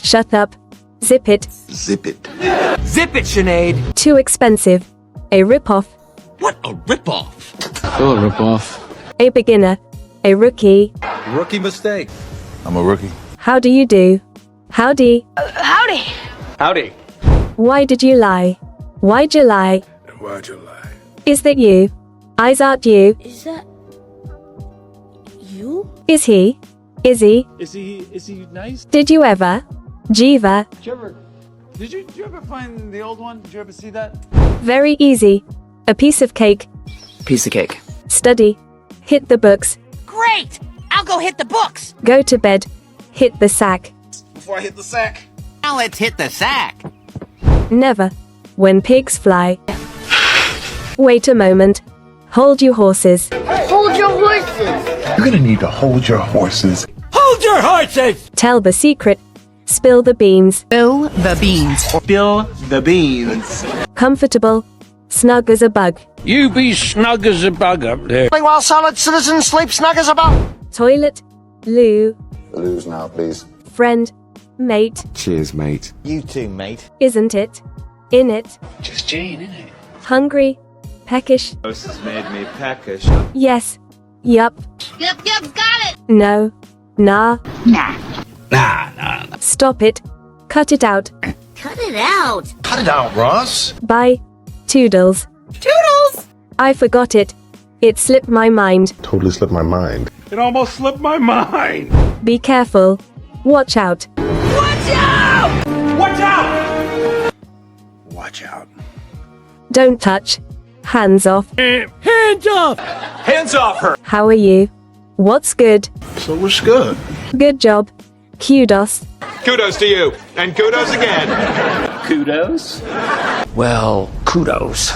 Shut up. Zip it. Zip it. Zip it, Sinead. Too expensive. A rip-off. What a ripoff. Still a ripoff. A beginner. A rookie. Rookie mistake. I'm a rookie. How do you do? Howdy. Howdy. Howdy. Why did you lie? Why'd you lie? And why'd you lie? Is that you? Eyes aren't you. Is that you? Is he? Is he? Is he nice? Did you ever? Jiva. Did you ever find the old one? Did you ever see that? Very easy. A piece of cake. Piece of cake. Study. Hit the books. Great! I'll go hit the books. Go to bed. Hit the sack. Before I hit the sack. Now let's hit the sack. Never. When pigs fly. Wait a moment. Hold your horses. Hold your horses. You're gonna need to hold your horses. Hold your horses! Tell the secret. Spill the beans. Spill the beans. Spill the beans. Comfortable. Snug as a bug. You be snug as a bug up there. While solid citizens sleep snug as a bug. Toilet. Loo. Lose now, please. Friend. Mate. Cheers, mate. You too, mate. Isn't it? In it. Just Jane, innit? Hungry. Peckish. This has made me peckish. Yes. Yup. Yep, got it. No. Nah. Nah. Stop it. Cut it out. Cut it out. Cut it out, Ross. Bye. Toodles. Toodles! I forgot it. It slipped my mind. Totally slipped my mind. It almost slipped my mind. Be careful. Watch out. Watch out! Watch out! Watch out. Don't touch. Hands off. Hands off! Hands off her! How are you? What's good? So what's good? Good job. Kudos. Kudos to you, and kudos again. Kudos? Well, kudos.